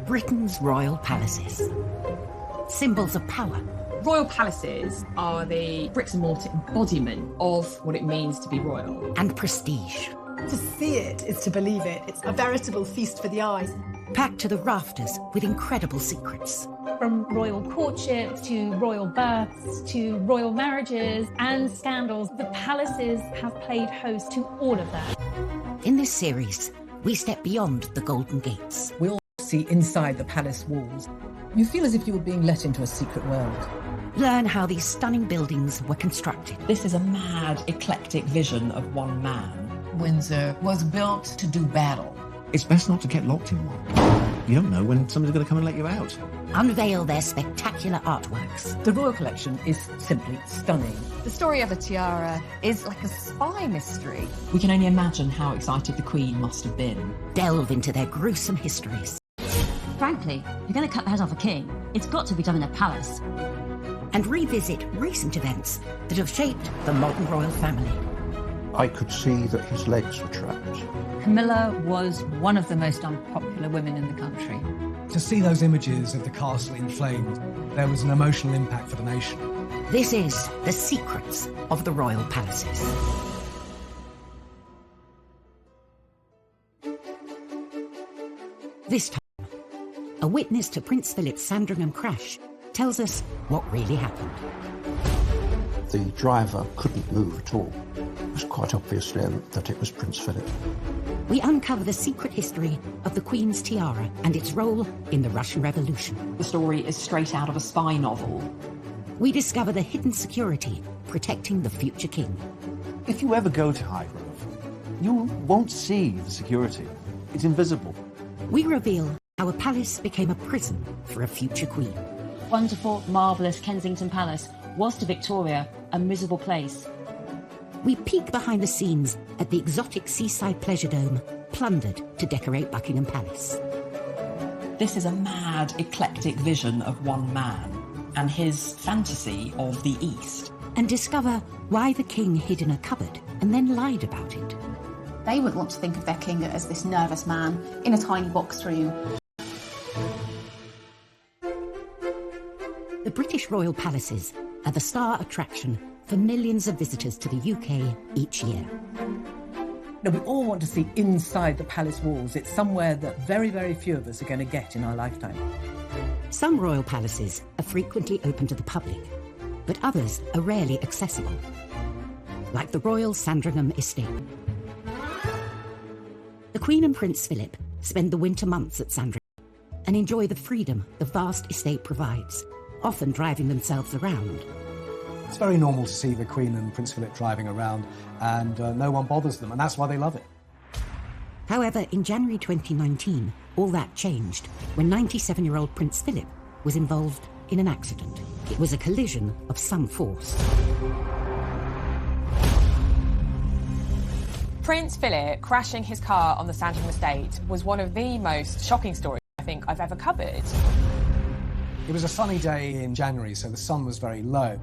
Britain's royal palaces. Symbols of power. Royal palaces are the bricks and mortar embodiment of what it means to be royal. And prestige. To see it is to believe it. It's a veritable feast for the eyes. Packed to the rafters with incredible secrets. From royal courtships to royal births to royal marriages and scandals, the palaces have played host to all of that. In this series, we step beyond the Golden Gates. We'll see inside the palace walls. You feel as if you were being let into a secret world. Learn how these stunning buildings were constructed. This is a mad, eclectic vision of one man. Windsor was built to do battle. It's best not to get locked in one. You don't know when somebody's going to come and let you out. Unveil their spectacular artworks. The royal collection is simply stunning. The story of the tiara is like a spy mystery. We can only imagine how excited the Queen must have been. Delve into their gruesome histories. Frankly, you're going to cut the head off a king. It's got to be done in a palace. And revisit recent events that have shaped the modern royal family. I could see that his legs were trapped. Camilla was one of the most unpopular women in the country. To see those images of the castle in flames, there was an emotional impact for the nation. This is The Secrets of the Royal Palaces. This time, a witness to Prince Philip's Sandringham crash tells us what really happened. The driver couldn't move at all. It was quite obvious then that it was Prince Philip. We uncover the secret history of the Queen's tiara and its role in the Russian Revolution. The story is straight out of a spy novel. We discover the hidden security protecting the future king. If you ever go to Highgrove, you won't see the security. It's invisible. We reveal how a palace became a prison for a future queen. Wonderful, marvellous Kensington Palace was to Victoria a miserable place. We peek behind the scenes at the exotic seaside pleasure dome, plundered to decorate Buckingham Palace. This is a mad, eclectic vision of one man and his fantasy of the East. And discover why the king hid in a cupboard and then lied about it. They would want to think of their king as this nervous man in a tiny box room. The British royal palaces are the star attraction for millions of visitors to the UK each year. Now, we all want to see inside the palace walls. It's somewhere that very, very few of us are going to get in our lifetime. Some royal palaces are frequently open to the public, but others are rarely accessible, like the Royal Sandringham Estate. The Queen and Prince Philip spend the winter months at Sandringham and enjoy the freedom the vast estate provides, often driving themselves around. It's very normal to see the Queen and Prince Philip driving around, and no one bothers them, and that's why they love it. However, in January 2019, all that changed when 97-year-old Prince Philip was involved in an accident. It was a collision of some force. Prince Philip crashing his car on the Sandringham estate was one of the most shocking stories I think I've ever covered. It was a sunny day in January, so the sun was very low.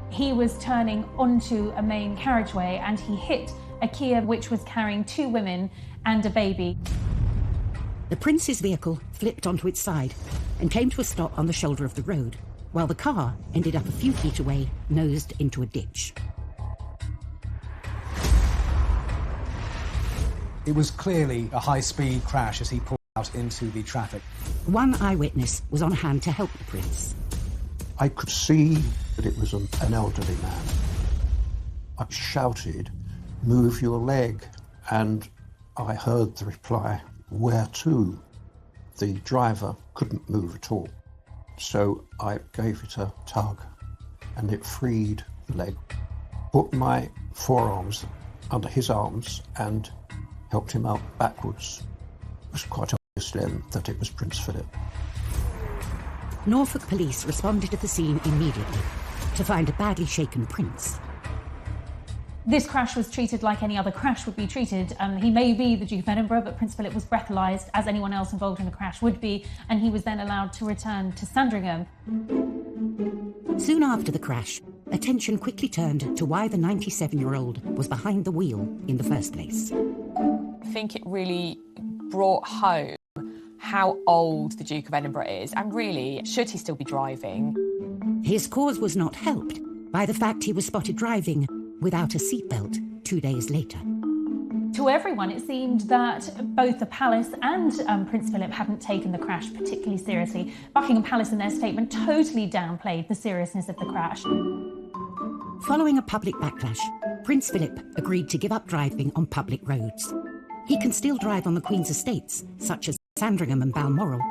He was turning onto a main carriageway and he hit a Kia which was carrying 2 women and a baby. The prince's vehicle flipped onto its side and came to a stop on the shoulder of the road, while the car ended up a few feet away, nosed into a ditch. It was clearly a high-speed crash as he pulled out into the traffic. One eyewitness was on hand to help the prince. I could see that it was an elderly man. I shouted, "Move your leg," and I heard the reply, "Where to?" The driver couldn't move at all, so I gave it a tug and it freed the leg. Put my forearms under his arms and helped him out backwards. It was quite obvious then that it was Prince Philip. Norfolk police responded to the scene immediately to find a badly shaken prince. This crash was treated like any other crash would be treated. He may be the Duke of Edinburgh, but Prince Philip was breathalyzed, as anyone else involved in the crash would be, and he was then allowed to return to Sandringham. Soon after the crash, attention quickly turned to why the 97-year-old was behind the wheel in the first place. I think it really brought home how old the Duke of Edinburgh is, and really, should he still be driving? His cause was not helped by the fact he was spotted driving without a seatbelt 2 days later. To everyone, it seemed that both the palace and Prince Philip hadn't taken the crash particularly seriously. Buckingham Palace, in their statement, totally downplayed the seriousness of the crash. Following a public backlash, Prince Philip agreed to give up driving on public roads. He can still drive on the Queen's estates, such as Sandringham and Balmoral.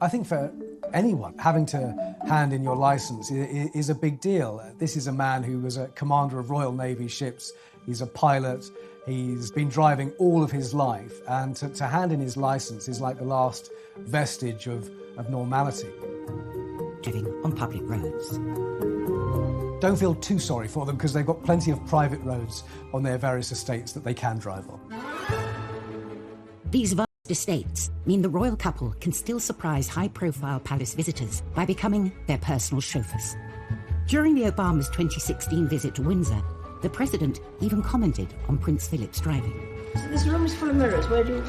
I think for anyone, having to hand in your licence is a big deal. This is a man who was a commander of Royal Navy ships. He's a pilot. He's been driving all of his life. And to hand in his licence is like the last vestige of normality. Driving on public roads. Don't feel too sorry for them because they've got plenty of private roads on their various estates that they can drive on. These vast estates mean the royal couple can still surprise high-profile palace visitors by becoming their personal chauffeurs. During the Obama's 2016 visit to Windsor, the president even commented on Prince Philip's driving. So this room is full of mirrors. Where would you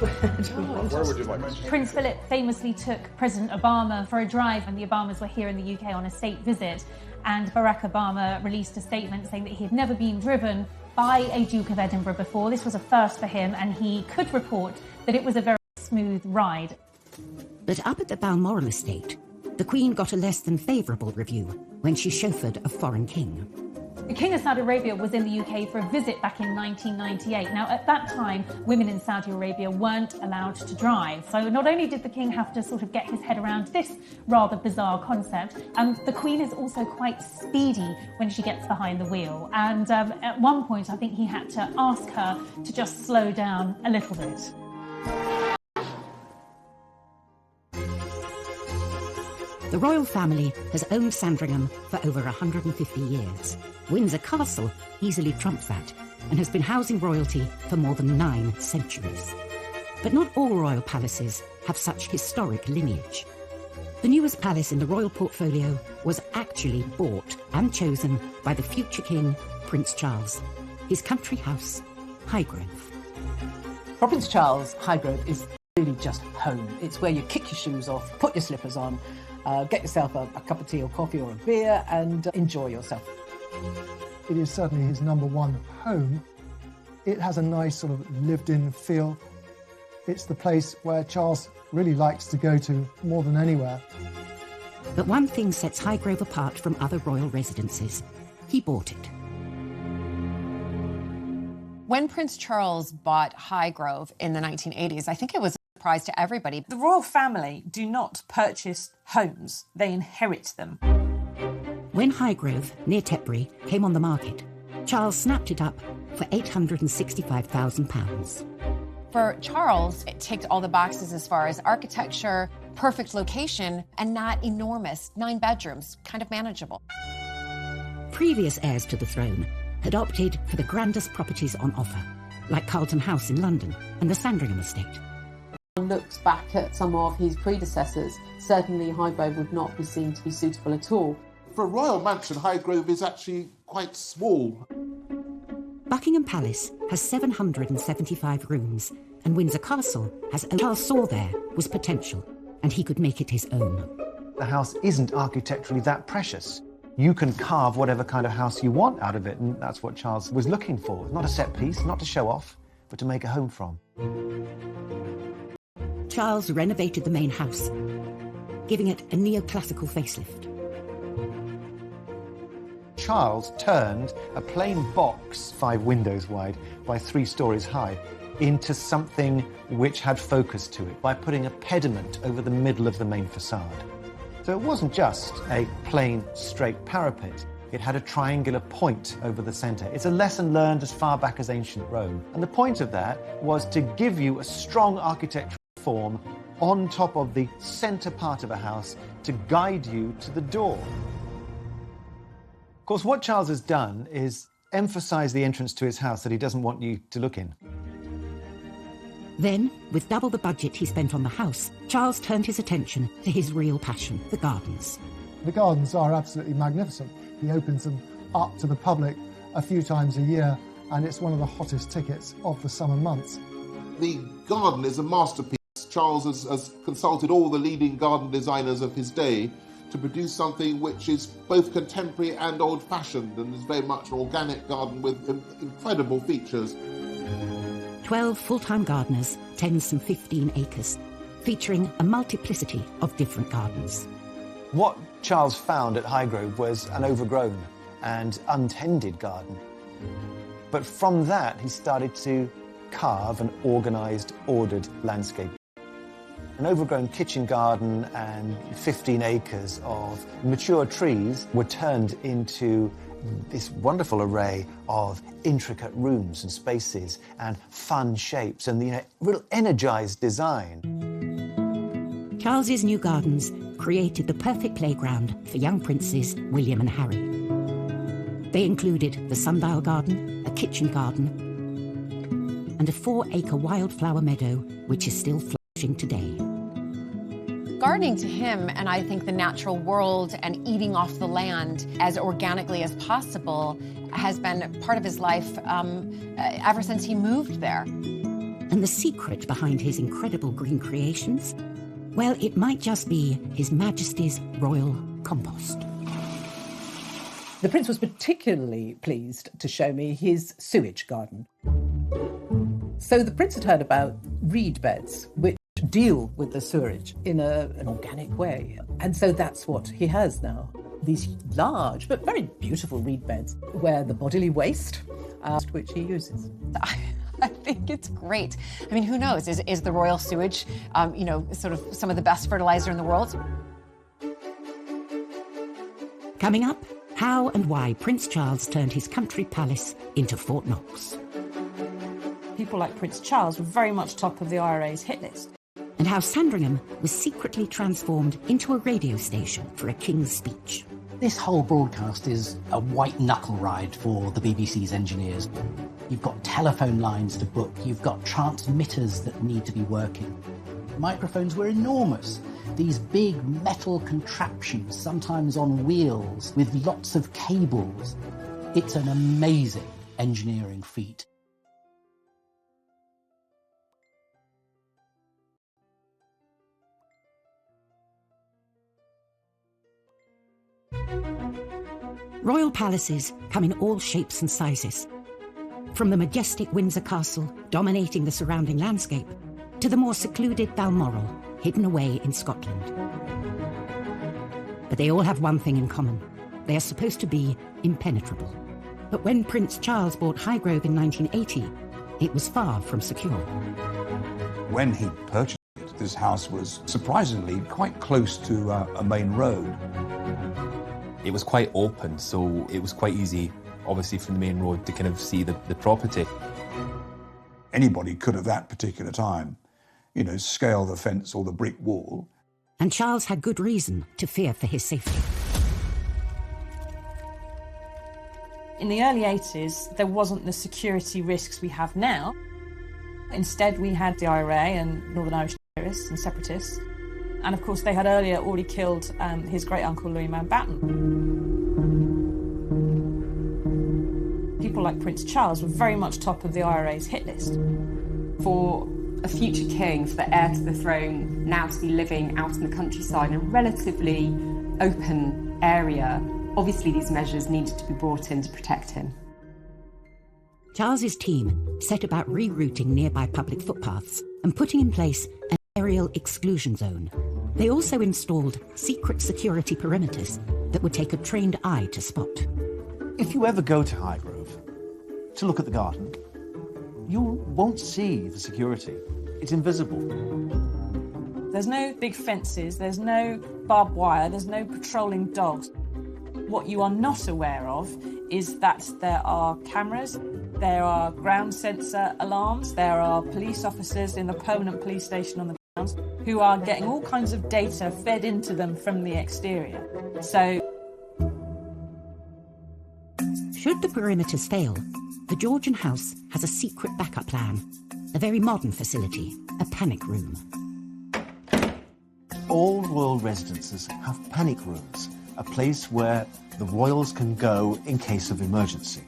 like to? Prince Philip famously took President Obama for a drive when the Obamas were here in the UK on a state visit, and Barack Obama released a statement saying that he had never been driven by a Duke of Edinburgh before. This was a first for him, and he could report that it was a very smooth ride. But up at the Balmoral estate, the Queen got a less than favourable review when she chauffeured a foreign king. The King of Saudi Arabia was in the UK for a visit back in 1998. Now, at that time, women in Saudi Arabia weren't allowed to drive. So not only did the King have to sort of get his head around this rather bizarre concept, the Queen is also quite speedy when she gets behind the wheel. And at one point, I think he had to ask her to just slow down a little bit. The royal family has owned Sandringham for over 150 years. Windsor Castle easily trumps that and has been housing royalty for more than 9 centuries. But not all royal palaces have such historic lineage. The newest palace in the royal portfolio was actually bought and chosen by the future king, Prince Charles. His country house, Highgrove. For Prince Charles, Highgrove is really just home. It's where you kick your shoes off, put your slippers on, get yourself a cup of tea or coffee or a beer and enjoy yourself. It is certainly his #1 home. It has a nice sort of lived-in feel. It's the place where Charles really likes to go to more than anywhere. But one thing sets Highgrove apart from other royal residences. He bought it. When Prince Charles bought Highgrove in the 1980s, I think it was a surprise to everybody. The royal family do not purchase homes, they inherit them. When Highgrove, near Tetbury, came on the market, Charles snapped it up for £865,000. For Charles, it ticked all the boxes as far as architecture, perfect location, and not enormous, 9 bedrooms, kind of manageable. Previous heirs to the throne had opted for the grandest properties on offer, like Carlton House in London and the Sandringham estate. Looks back at some of his predecessors, certainly Highgrove would not be seen to be suitable at all. For a royal mansion, Highgrove is actually quite small. Buckingham Palace has 775 rooms, and Windsor Castle has Charles saw there was potential, and he could make it his own. The house isn't architecturally that precious. You can carve whatever kind of house you want out of it, and that's what Charles was looking for. Not a set piece, not to show off, but to make a home from. Charles renovated the main house, giving it a neoclassical facelift. Charles turned a plain box 5 windows wide by 3 stories high into something which had focus to it by putting a pediment over the middle of the main facade. So it wasn't just a plain straight parapet, it had a triangular point over the centre. It's a lesson learned as far back as ancient Rome. And the point of that was to give you a strong architectural form on top of the centre part of a house to guide you to the door. Of course, what Charles has done is emphasise the entrance to his house that he doesn't want you to look in. Then, with double the budget he spent on the house, Charles turned his attention to his real passion, the gardens. The gardens are absolutely magnificent. He opens them up to the public a few times a year, and it's one of the hottest tickets of the summer months. The garden is a masterpiece. Charles has consulted all the leading garden designers of his day to produce something which is both contemporary and old-fashioned, and is very much an organic garden with incredible features. 12 full-time gardeners tend some 15 acres, featuring a multiplicity of different gardens. What Charles found at Highgrove was an overgrown and untended garden. But from that, he started to carve an organised, ordered landscape. An overgrown kitchen garden and 15 acres of mature trees were turned into this wonderful array of intricate rooms and spaces and fun shapes and, real energised design. Charles's new gardens created the perfect playground for young princes William and Harry. They included the sundial garden, a kitchen garden, and a 4-acre wildflower meadow, which is still flourishing today. Gardening to him, and I think the natural world and eating off the land as organically as possible, has been part of his life ever since he moved there. And the secret behind his incredible green creations? Well, it might just be His Majesty's royal compost. The Prince was particularly pleased to show me his sewage garden. So the Prince had heard about reed beds, which deal with the sewerage in an organic way. And so that's what he has now. These large but very beautiful reed beds where the bodily waste, which he uses. I think it's great. I mean, who knows? Is the royal sewage, sort of some of the best fertilizer in the world? Coming up, how and why Prince Charles turned his country palace into Fort Knox. People like Prince Charles were very much top of the IRA's hit list. And how Sandringham was secretly transformed into a radio station for a king's speech. This whole broadcast is a white-knuckle ride for the BBC's engineers. You've got telephone lines to book, you've got transmitters that need to be working. Microphones were enormous. These big metal contraptions, sometimes on wheels, with lots of cables. It's an amazing engineering feat. Royal palaces come in all shapes and sizes. From the majestic Windsor Castle dominating the surrounding landscape to the more secluded Balmoral hidden away in Scotland. But they all have one thing in common. They are supposed to be impenetrable. But when Prince Charles bought Highgrove in 1980, it was far from secure. When he purchased it, this house was surprisingly quite close to a main road. It was quite open, so it was quite easy, obviously, from the main road to kind of see the property. Anybody could at that particular time, scale the fence or the brick wall. And Charles had good reason to fear for his safety. In the early 80s, there wasn't the security risks we have now. Instead, we had the IRA and Northern Irish terrorists and separatists. And of course, they had earlier already killed his great-uncle Louis Mountbatten. People like Prince Charles were very much top of the IRA's hit list. For a future king, for the heir to the throne, now to be living out in the countryside in a relatively open area, obviously these measures needed to be brought in to protect him. Charles's team set about rerouting nearby public footpaths and putting in place an aerial exclusion zone. They also installed secret security perimeters that would take a trained eye to spot. If you ever go to Highgrove to look at the garden, you won't see the security. It's invisible. There's no big fences, there's no barbed wire, there's no patrolling dogs. What you are not aware of is that there are cameras, there are ground sensor alarms, there are police officers in the permanent police station on the grounds who are getting all kinds of data fed into them from the exterior. So, should the perimeters fail, the Georgian house has a secret backup plan, a very modern facility, a panic room. All royal residences have panic rooms, a place where the royals can go in case of emergency.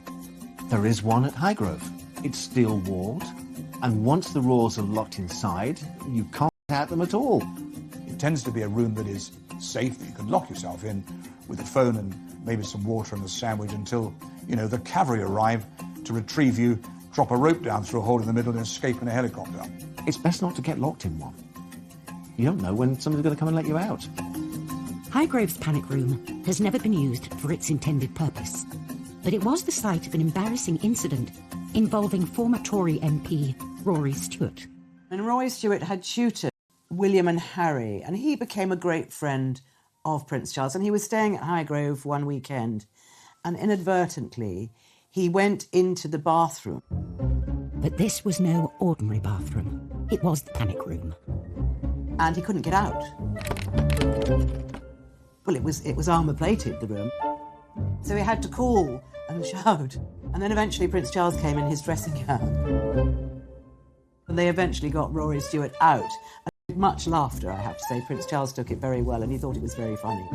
There is one at Highgrove. It's steel walled, and once the royals are locked inside, you can't at them at all. It tends to be a room that is safe. You can lock yourself in with a phone and maybe some water and a sandwich until, the cavalry arrive to retrieve you, drop a rope down through a hole in the middle and escape in a helicopter. It's best not to get locked in one. You don't know when somebody's going to come and let you out. Highgrove's panic room has never been used for its intended purpose, but it was the site of an embarrassing incident involving former Tory MP Rory Stewart. And Rory Stewart had tutored William and Harry, and he became a great friend of Prince Charles, and he was staying at Highgrove one weekend, and inadvertently he went into the bathroom. But this was no ordinary bathroom. It was the panic room. And he couldn't get out. Well, it was armour-plated, the room. So he had to call and shout. And then eventually Prince Charles came in his dressing gown. And they eventually got Rory Stewart out. And with much laughter, I have to say. Prince Charles took it very well, and he thought it was very funny.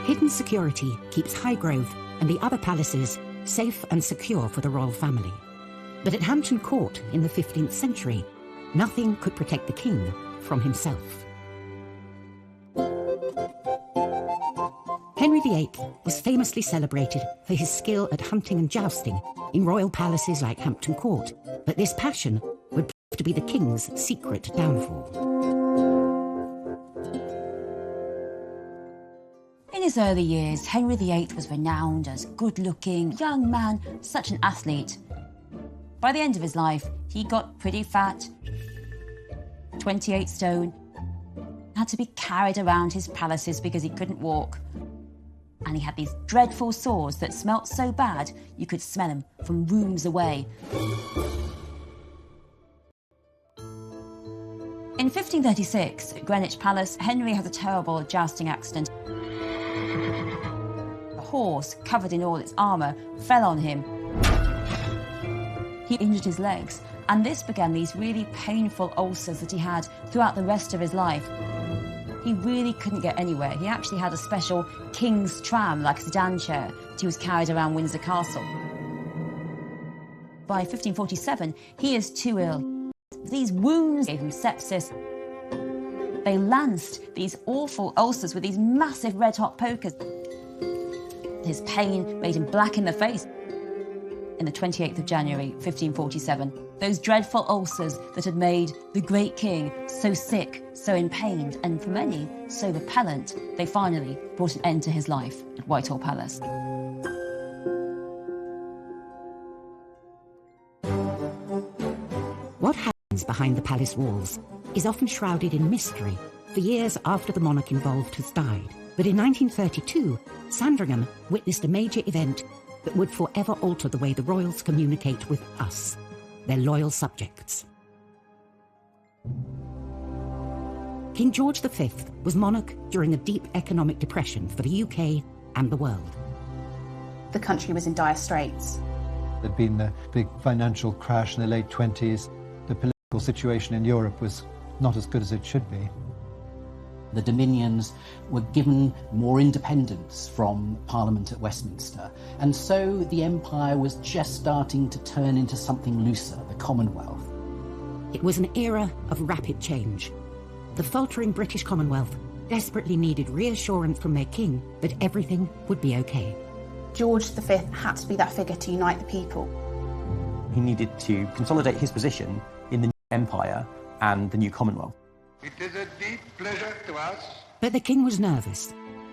Hidden security keeps Highgrove and the other palaces safe and secure for the royal family. But at Hampton Court in the 15th century, nothing could protect the king from himself. Henry VIII was famously celebrated for his skill at hunting and jousting in royal palaces like Hampton Court, but this passion would prove to be the king's secret downfall. In his early years, Henry VIII was renowned as good-looking, young man, such an athlete. By the end of his life, he got pretty fat, 28 stone, had to be carried around his palaces because he couldn't walk. And he had these dreadful sores that smelt so bad you could smell them from rooms away. In 1536, at Greenwich Palace, Henry had a terrible jousting accident. A horse, covered in all its armour, fell on him. He injured his legs, and this began these really painful ulcers that he had throughout the rest of his life. He really couldn't get anywhere. He actually had a special king's tram, like a sedan chair, that he was carried around Windsor Castle. By 1547, he is too ill. These wounds gave him sepsis. They lanced these awful ulcers with these massive red-hot pokers. His pain made him black in the face. In the 28th of January, 1547, those dreadful ulcers that had made the great king so sick, so in pain, and for many, so repellent, they finally brought an end to his life at Whitehall Palace. What happens behind the palace walls is often shrouded in mystery for years after the monarch involved has died. But in 1932, Sandringham witnessed a major event that would forever alter the way the royals communicate with us, their loyal subjects. King George V was monarch during a deep economic depression for the UK and the world. The country was in dire straits. There'd been a big financial crash in the late 20s. The political situation in Europe was not as good as it should be. The Dominions were given more independence from Parliament at Westminster, and so the empire was just starting to turn into something looser, the Commonwealth. It was an era of rapid change. The faltering British Commonwealth desperately needed reassurance from their king that everything would be okay. George V had to be that figure to unite the people. He needed to consolidate his position in the new empire and the new Commonwealth. It is a deep pleasure to us. But the king was nervous.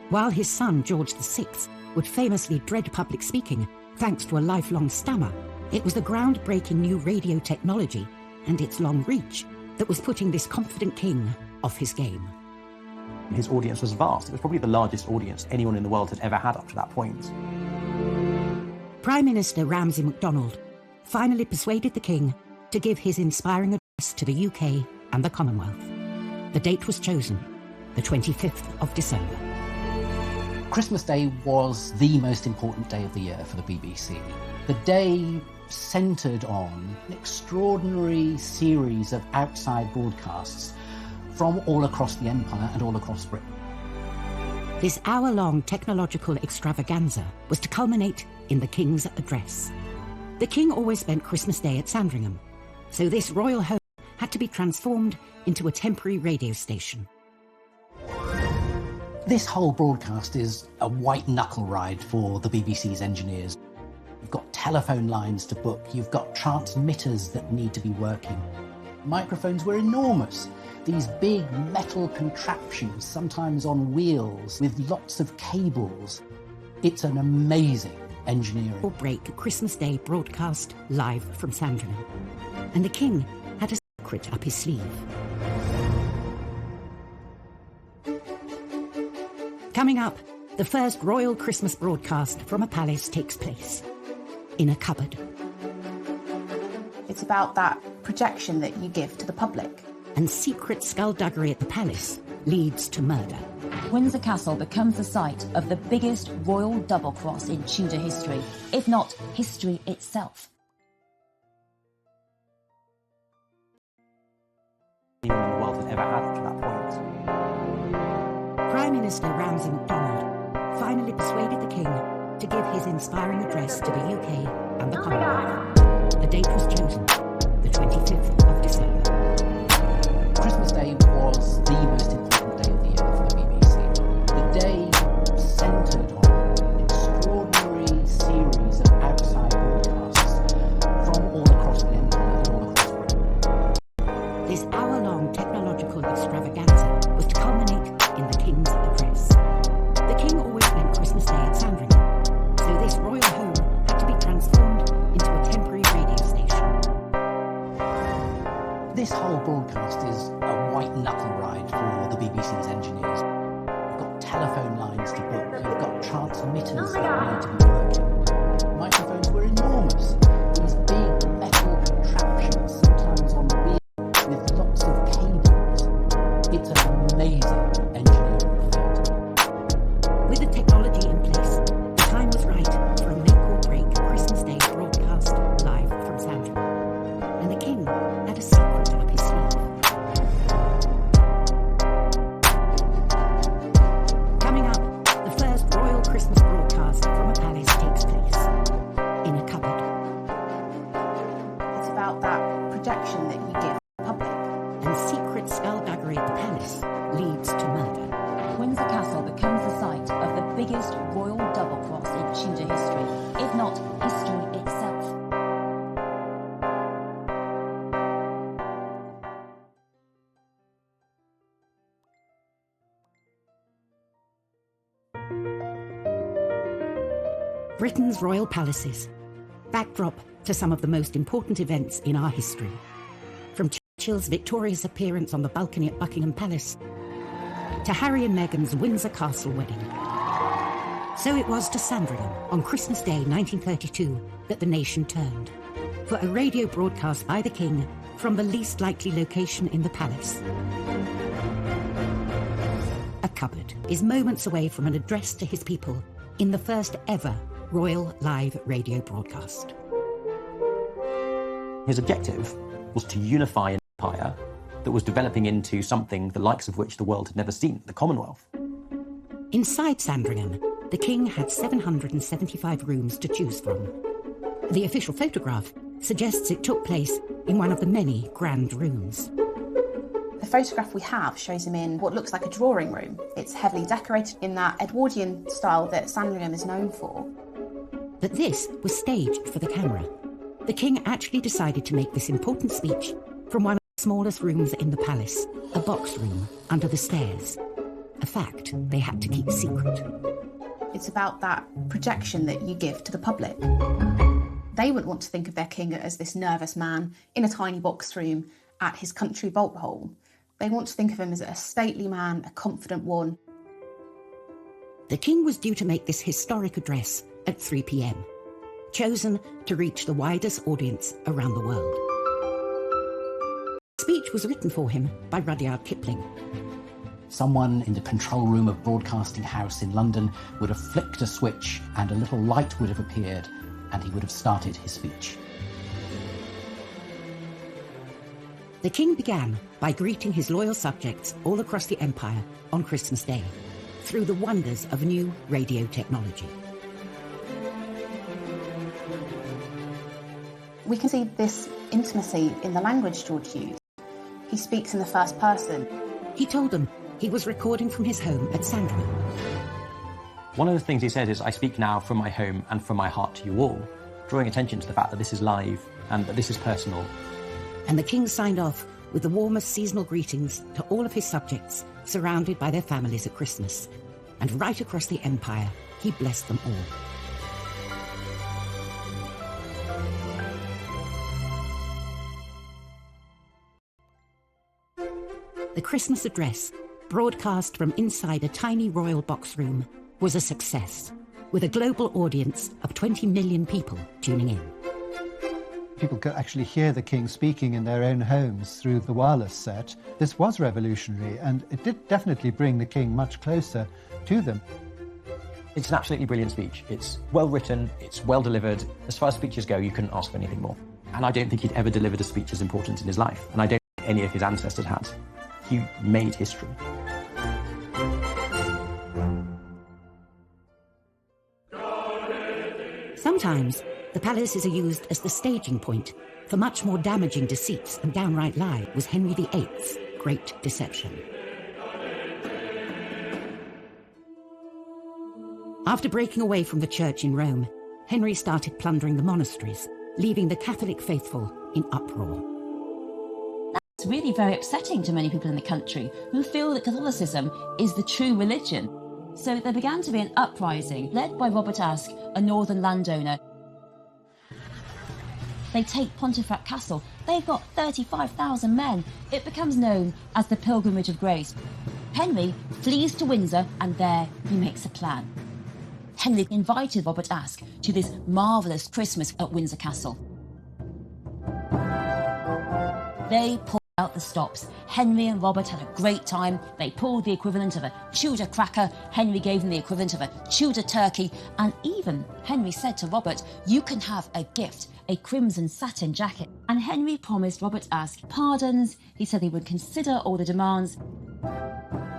While his son, George VI, would famously dread public speaking thanks to a lifelong stammer, it was the groundbreaking new radio technology and its long reach that was putting this confident king off his game. His audience was vast. It was probably the largest audience anyone in the world had ever had up to that point. Prime Minister Ramsay MacDonald finally persuaded the king to give his inspiring address to the UK and the Commonwealth. The date was chosen, the 25th of December. Christmas Day was the most important day of the year for the BBC. The day centred on an extraordinary series of outside broadcasts from all across the empire and all across Britain. This hour-long technological extravaganza was to culminate in the King's address. The King always spent Christmas Day at Sandringham, so this royal home had to be transformed into a temporary radio station. This whole broadcast is a white-knuckle ride for the BBC's engineers. You've got telephone lines to book, you've got transmitters that need to be working. Microphones were enormous. These big metal contraptions, sometimes on wheels, with lots of cables. It's an amazing engineering. Break Christmas Day broadcast live from Sandringham. And the king had a secret up his sleeve. Coming up, the first royal Christmas broadcast from a palace takes place in a cupboard. It's about that projection that you give to the public. And secret skullduggery at the palace leads to murder. Windsor Castle becomes the site of the biggest royal double cross in Tudor history, if not history itself. The world has ever had to that point. Prime Minister Ramsay MacDonald finally persuaded the king to give his inspiring address to the UK and the Commonwealth. The date was chosen, the 25th of December. Christmas Day was the most important day of the year for the BBC. The day centred on an extraordinary series of outside broadcasts from all across the empire and all across Britain. This hour-long technological extravaganza was to culminate in the King's address. The King always spent Christmas Day at Sandringham, so this royal home had to be transformed into a temporary radio station. This whole broadcast is a white-knuckle ride for the BBC's engineers. You've got telephone lines to book, you've got transmitters that need to be working. Microphones were enormous. These big metal contraptions, sometimes on wheels, with lots of cables. It's an amazing engineering feat. With the technology in place, the time was right for a make-or-break Christmas Day broadcast live from Sandringham. And the King had a secret up his sleeve. Coming up, the first royal Christmas broadcast from a palace takes place in a cupboard. It's about that projection that you give the public. And secret skullduggery at the palace leads to murder. Windsor Castle becomes the site of the biggest royal double cross in Tudor history, if not history itself. Britain's royal palaces, backdrop to some of the most important events in our history. From Churchill's victorious appearance on the balcony at Buckingham Palace to Harry and Meghan's Windsor Castle wedding. So it was to Sandringham on Christmas Day 1932 that the nation turned for a radio broadcast by the King from the least likely location in the palace. A cupboard is moments away from an address to his people in the first ever royal live radio broadcast. His objective was to unify an empire that was developing into something the likes of which the world had never seen, the Commonwealth. Inside Sandringham, the King had 775 rooms to choose from. The official photograph suggests it took place in one of the many grand rooms. The photograph we have shows him in what looks like a drawing room. It's heavily decorated in that Edwardian style that Sandringham is known for. But this was staged for the camera. The King actually decided to make this important speech from one of the smallest rooms in the palace, a box room under the stairs. A fact they had to keep secret. It's about that projection that you give to the public. They wouldn't want to think of their king as this nervous man in a tiny box room at his country bolt hole. They want to think of him as a stately man, a confident one. The King was due to make this historic address at 3 p.m, chosen to reach the widest audience around the world. The speech was written for him by Rudyard Kipling. Someone in the control room of Broadcasting House in London would have flicked a switch and a little light would have appeared and he would have started his speech. The King began by greeting his loyal subjects all across the empire on Christmas Day through the wonders of new radio technology. We can see this intimacy in the language George used. He speaks in the first person. He told them he was recording from his home at Sandringham. One of the things he said is, I speak now from my home and from my heart to you all, drawing attention to the fact that this is live and that this is personal. And the king signed off with the warmest seasonal greetings to all of his subjects, surrounded by their families at Christmas. And right across the empire, he blessed them all. The Christmas address, broadcast from inside a tiny royal box room, was a success, with a global audience of 20 million people tuning in. People could actually hear the king speaking in their own homes through the wireless set. This was revolutionary, and it did definitely bring the king much closer to them. It's an absolutely brilliant speech. It's well written, it's well delivered. As far as speeches go, you couldn't ask for anything more. And I don't think he'd ever delivered a speech as important in his life, and I don't think any of his ancestors had. He made history. Sometimes, the palaces are used as the staging point for much more damaging deceits and downright lies. Was Henry VIII's great deception. After breaking away from the church in Rome, Henry started plundering the monasteries, leaving the Catholic faithful in uproar. It's really very upsetting to many people in the country who feel that Catholicism is the true religion. So there began to be an uprising led by Robert Aske, a northern landowner. They take Pontefract Castle. They've got 35,000 men. It becomes known as the Pilgrimage of Grace. Henry flees to Windsor, and there he makes a plan. Henry invited Robert Aske to this marvellous Christmas at Windsor Castle. They pulled out the stops. Henry and Robert had a great time. They pulled the equivalent of a Tudor cracker. Henry gave them the equivalent of a Tudor turkey. And even Henry said to Robert, you can have a gift, a crimson satin jacket. And Henry promised Robert Aske pardons. He said he would consider all the demands.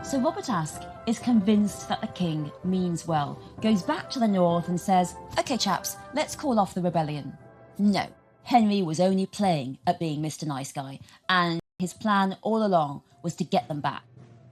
So Robert Aske is convinced that the king means well, goes back to the north and says, OK, chaps, let's call off the rebellion. No, Henry was only playing at being Mr. Nice Guy, and his plan all along was to get them back.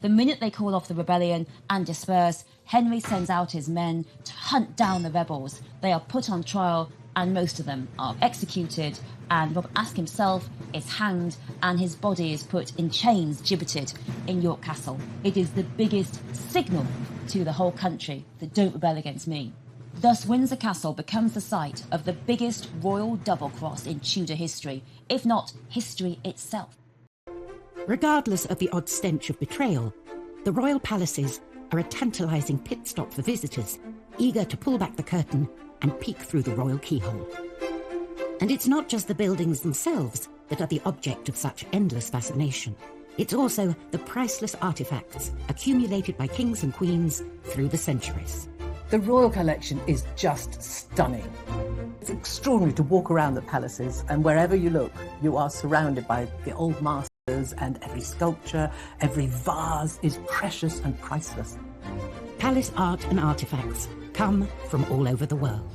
The minute they call off the rebellion and disperse, Henry sends out his men to hunt down the rebels. They are put on trial, and most of them are executed, and Robert Aske himself is hanged, and his body is put in chains, gibbeted in York Castle. It is the biggest signal to the whole country that don't rebel against me. Thus, Windsor Castle becomes the site of the biggest royal double-cross in Tudor history, if not history itself. Regardless of the odd stench of betrayal, the royal palaces are a tantalising pit stop for visitors, eager to pull back the curtain and peek through the royal keyhole. And it's not just the buildings themselves that are the object of such endless fascination. It's also the priceless artefacts accumulated by kings and queens through the centuries. The royal collection is just stunning. It's extraordinary to walk around the palaces, and wherever you look, you are surrounded by the old masters, and every sculpture, every vase is precious and priceless. Palace art and artefacts come from all over the world.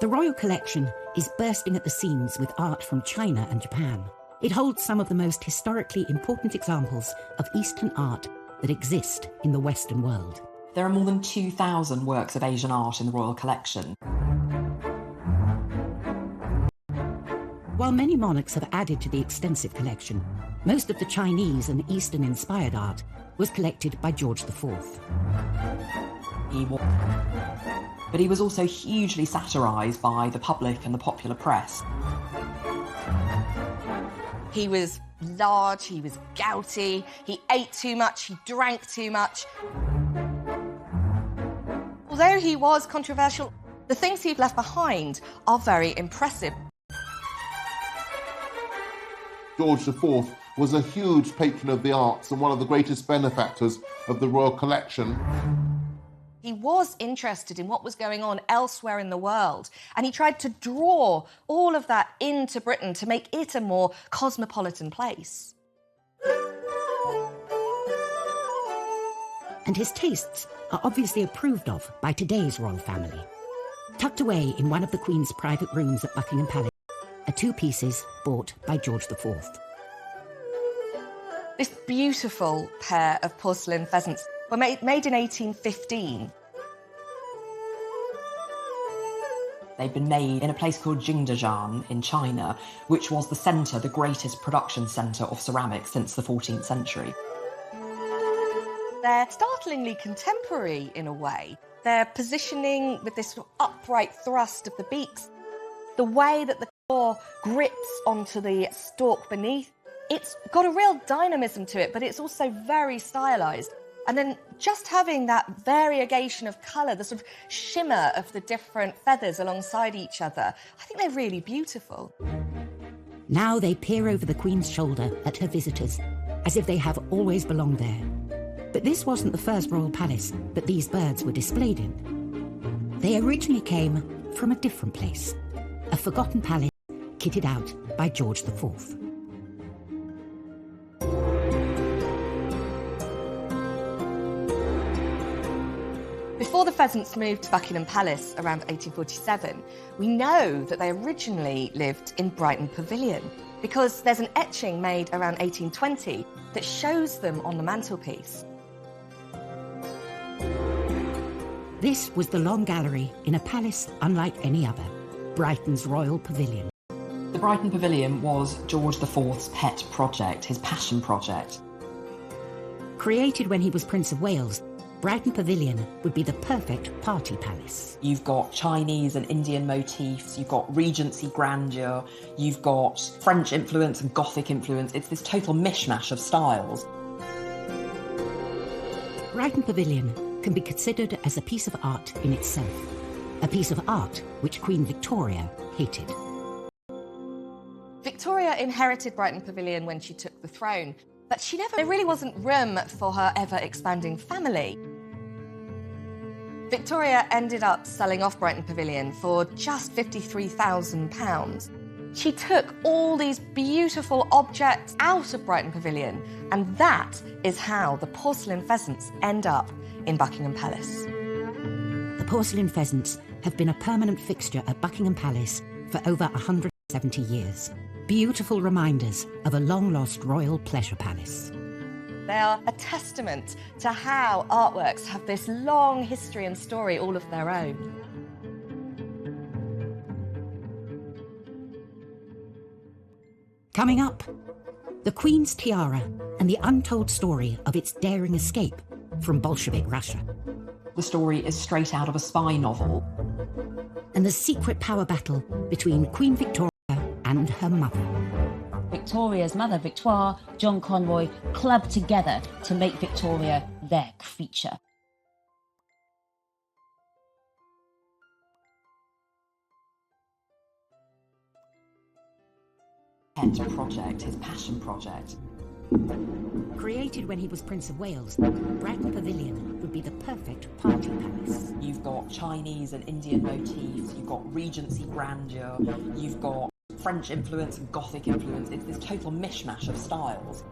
The royal collection is bursting at the seams with art from China and Japan. It holds some of the most historically important examples of Eastern art that exist in the Western world. There are more than 2,000 works of Asian art in the royal collection. While many monarchs have added to the extensive collection, most of the Chinese and Eastern-inspired art was collected by George IV. But he was also hugely satirised by the public and the popular press. He was large, he was gouty, he ate too much, he drank too much. Although he was controversial, the things he'd left behind are very impressive. George IV was a huge patron of the arts and one of the greatest benefactors of the royal collection. He was interested in what was going on elsewhere in the world, and he tried to draw all of that into Britain to make it a more cosmopolitan place. And his tastes are obviously approved of by today's royal family. Tucked away in one of the Queen's private rooms at Buckingham Palace, are two pieces bought by George IV. This beautiful pair of porcelain pheasants were made in 1815. They'd been made in a place called Jingdezhan in China, which was the greatest production centre of ceramics since the 14th century. They're startlingly contemporary in a way. Their positioning with this sort of upright thrust of the beaks, the way that the claw grips onto the stalk beneath, it's got a real dynamism to it, but it's also very stylised. And then just having that variegation of colour, the sort of shimmer of the different feathers alongside each other, I think they're really beautiful. Now they peer over the Queen's shoulder at her visitors, as if they have always belonged there. But this wasn't the first royal palace that these birds were displayed in. They originally came from a different place, a forgotten palace kitted out by George IV. Before the pheasants moved to Buckingham Palace around 1847, we know that they originally lived in Brighton Pavilion because there's an etching made around 1820 that shows them on the mantelpiece. This was the Long Gallery in a palace unlike any other, Brighton's Royal Pavilion. The Brighton Pavilion was George IV's pet project, his passion project. Created when he was Prince of Wales, Brighton Pavilion would be the perfect party palace. You've got Chinese and Indian motifs, you've got Regency grandeur, you've got French influence and Gothic influence. It's this total mishmash of styles. Brighton Pavilion can be considered as a piece of art in itself, a piece of art which Queen Victoria hated. Victoria inherited Brighton Pavilion when she took the throne, but there really wasn't room for her ever-expanding family. Victoria ended up selling off Brighton Pavilion for just £53,000. She took all these beautiful objects out of Brighton Pavilion, and that is how the porcelain pheasants end up in Buckingham Palace. The porcelain pheasants have been a permanent fixture at Buckingham Palace for over 170 years. Beautiful reminders of a long-lost royal pleasure palace. They are a testament to how artworks have this long history and story all of their own. Coming up, the Queen's tiara and the untold story of its daring escape from Bolshevik Russia. The story is straight out of a spy novel. And the secret power battle between Queen Victoria and her mother. Victoria's mother, Victoire, John Conroy, clubbed together to make Victoria their creature. Project, his passion project. Created when he was Prince of Wales, Brighton Pavilion would be the perfect party palace. You've got Chinese and Indian motifs, you've got Regency grandeur, you've got French influence and Gothic influence. It's this total mishmash of styles.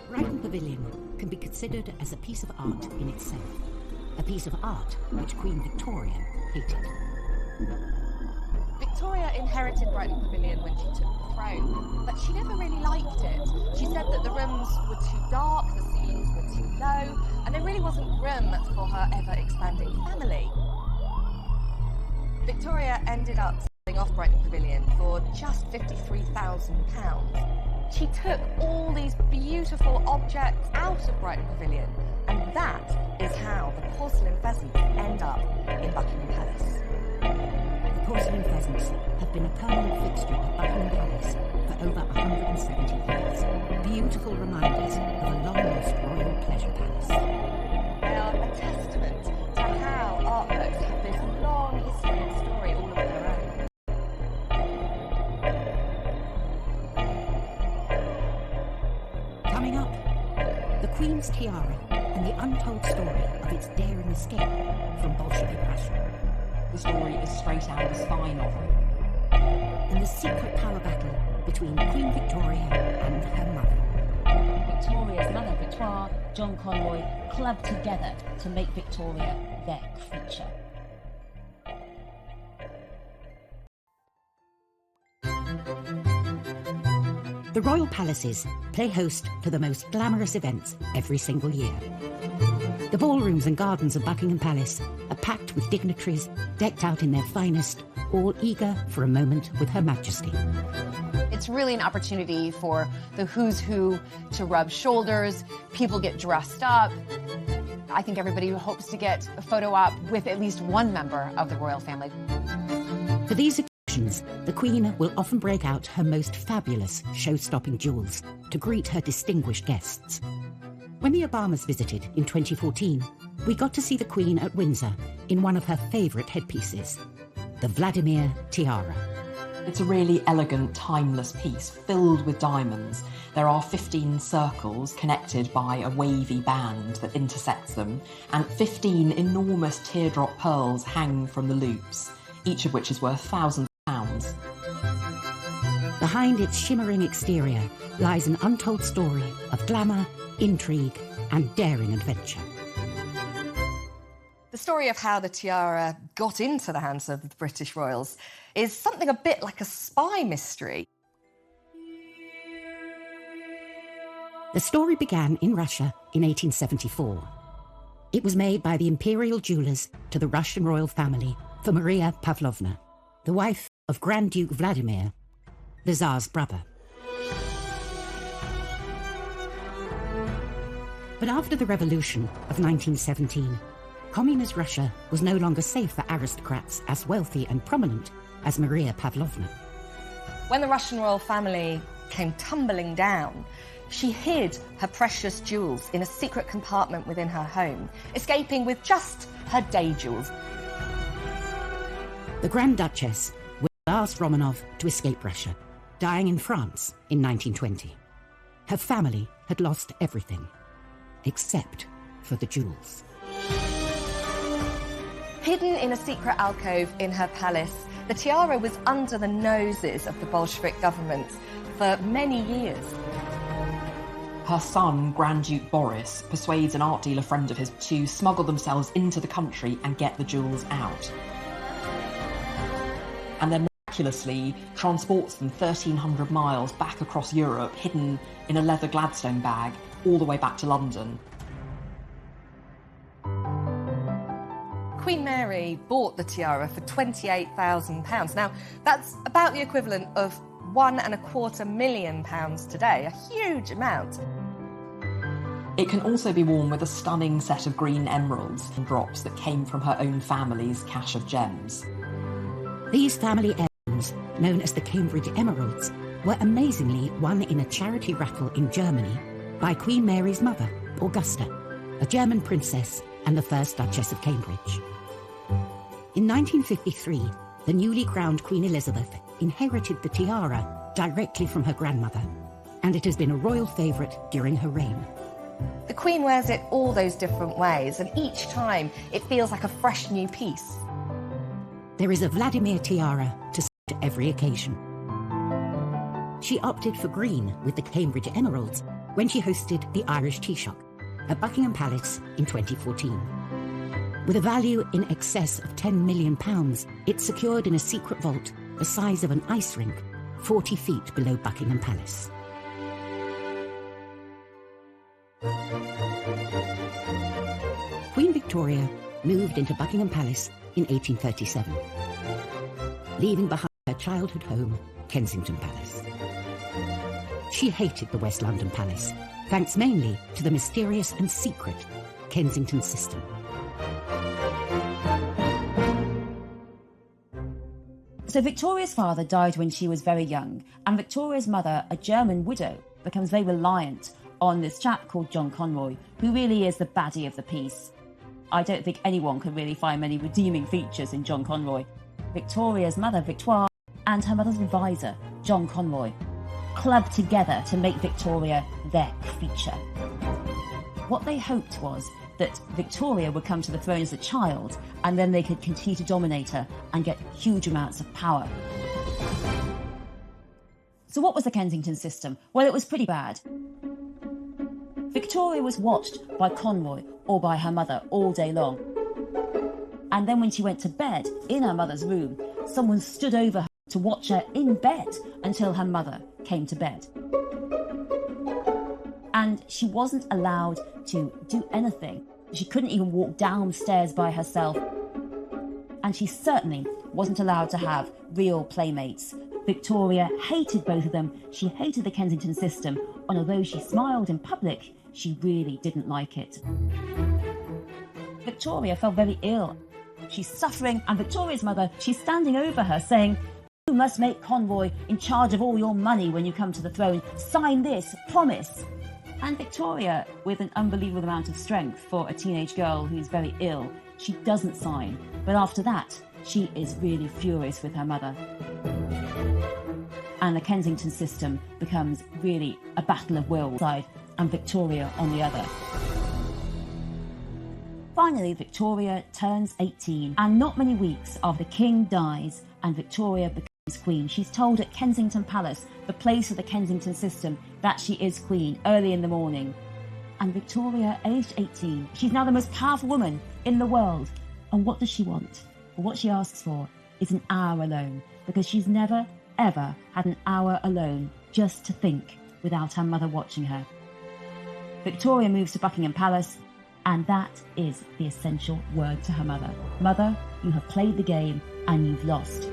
Brighton Pavilion can be considered as a piece of art in itself, a piece of art which Queen Victoria hated. Victoria inherited Brighton Pavilion when she took the throne, but she never really liked it. She said that the rooms were too dark, the ceilings were too low, and there really wasn't room for her ever-expanding family. Victoria ended up selling off Brighton Pavilion for just £53,000. She took all these beautiful objects out of Brighton Pavilion, and that is how the porcelain pheasants end up in Buckingham Palace. The porcelain pheasants have been a permanent fixture at Buckingham Palace for over 170 years. Beautiful reminders of a long-lost royal pleasure palace. They are a testament to how artworks have this long history and story all of their own. Coming up, the Queen's tiara and the untold story of its daring escape from Bolshevik Russia. The story is straight out of a spy novel. And the secret power battle between Queen Victoria and her mother. Victoria's mother, Victoire, John Conroy, clubbed together to make Victoria their creature. The royal palaces play host to the most glamorous events every single year. The ballrooms and gardens of Buckingham Palace are packed with dignitaries decked out in their finest, all eager for a moment with Her Majesty. It's really an opportunity for the who's who to rub shoulders, people get dressed up. I think everybody hopes to get a photo op with at least one member of the royal family. For these occasions, the Queen will often break out her most fabulous show-stopping jewels to greet her distinguished guests. When the Obamas visited in 2014, we got to see the Queen at Windsor in one of her favourite headpieces, the Vladimir tiara. It's a really elegant, timeless piece filled with diamonds. There are 15 circles connected by a wavy band that intersects them, and 15 enormous teardrop pearls hang from the loops, each of which is worth thousands of pounds. Behind its shimmering exterior lies an untold story of glamour, intrigue, and daring adventure. The story of how the tiara got into the hands of the British royals is something a bit like a spy mystery. The story began in Russia in 1874. It was made by the imperial jewellers to the Russian royal family for Maria Pavlovna, the wife of Grand Duke Vladimir, the Tsar's brother. But after the revolution of 1917, Communist Russia was no longer safe for aristocrats as wealthy and prominent as Maria Pavlovna. When the Russian royal family came tumbling down, she hid her precious jewels in a secret compartment within her home, escaping with just her day jewels. The Grand Duchess was the last Romanov to escape Russia, dying in France in 1920. Her family had lost everything, except for the jewels. Hidden in a secret alcove in her palace, the tiara was under the noses of the Bolshevik government for many years. Her son, Grand Duke Boris, persuades an art dealer friend of his to smuggle themselves into the country and get the jewels out. And then miraculously transports them 1,300 miles back across Europe, hidden in a leather Gladstone bag, all the way back to London. Queen Mary bought the tiara for £28,000. Now, that's about the equivalent of £1.25 million today, a huge amount. It can also be worn with a stunning set of green emeralds and drops that came from her own family's cache of gems. These family heirlooms, known as the Cambridge Emeralds, were amazingly won in a charity raffle in Germany by Queen Mary's mother, Augusta, a German princess and the first Duchess of Cambridge. In 1953, the newly crowned Queen Elizabeth inherited the tiara directly from her grandmother, and it has been a royal favourite during her reign. The Queen wears it all those different ways, and each time it feels like a fresh new piece. There is a Vladimir tiara to suit every occasion. She opted for green with the Cambridge Emeralds when she hosted the Irish Tea Shop at Buckingham Palace in 2014. With a value in excess of £10 million, it's secured in a secret vault the size of an ice rink, 40 feet below Buckingham Palace. Queen Victoria moved into Buckingham Palace in 1837, leaving behind her childhood home, Kensington Palace. She hated the West London Palace, thanks mainly to the mysterious and secret Kensington system. So Victoria's father died when she was very young, and Victoria's mother, a German widow, becomes very reliant on this chap called John Conroy, who really is the baddie of the piece. I don't think anyone can really find many redeeming features in John Conroy. Victoria's mother, Victoire, and her mother's advisor, John Conroy, clubbed together to make Victoria their feature. What they hoped was that Victoria would come to the throne as a child, and then they could continue to dominate her and get huge amounts of power. So what was the Kensington system? Well, it was pretty bad. Victoria was watched by Conroy or by her mother all day long. And then when she went to bed in her mother's room, someone stood over her to watch her in bed until her mother came to bed. And she wasn't allowed to do anything. She couldn't even walk downstairs by herself. And she certainly wasn't allowed to have real playmates. Victoria hated both of them. She hated the Kensington system, and although she smiled in public, she really didn't like it. Victoria fell very ill. She's suffering, and Victoria's mother, she's standing over her saying, "You must make Conroy in charge of all your money when you come to the throne. Sign this, promise." And Victoria, with an unbelievable amount of strength for a teenage girl who's very ill, she doesn't sign. But after that, she is really furious with her mother. And the Kensington system becomes really a battle of wills side and Victoria on the other. Finally, Victoria turns 18, and not many weeks after the king dies and Victoria becomes queen, she's told at Kensington Palace, the place of the Kensington system, that she is queen early in the morning. And Victoria, aged 18, she's now the most powerful woman in the world. And what does she want? Well, what she asks for is an hour alone, because she's never, ever had an hour alone just to think without her mother watching her. Victoria moves to Buckingham Palace, and that is the essential word to her mother. Mother, you have played the game and you've lost.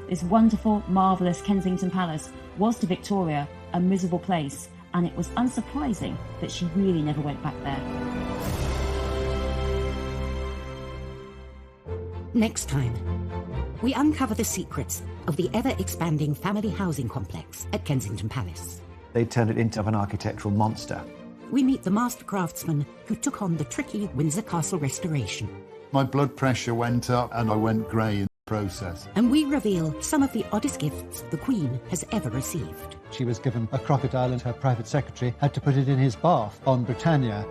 This wonderful, marvellous Kensington Palace was to Victoria a miserable place, and it was unsurprising that she really never went back there. Next time, we uncover the secrets of the ever-expanding family housing complex at Kensington Palace. They turned it into an architectural monster. We meet the master craftsman who took on the tricky Windsor Castle restoration. My blood pressure went up and I went grey in the process. And we reveal some of the oddest gifts the Queen has ever received. She was given a crocodile and her private secretary had to put it in his bath on Britannia.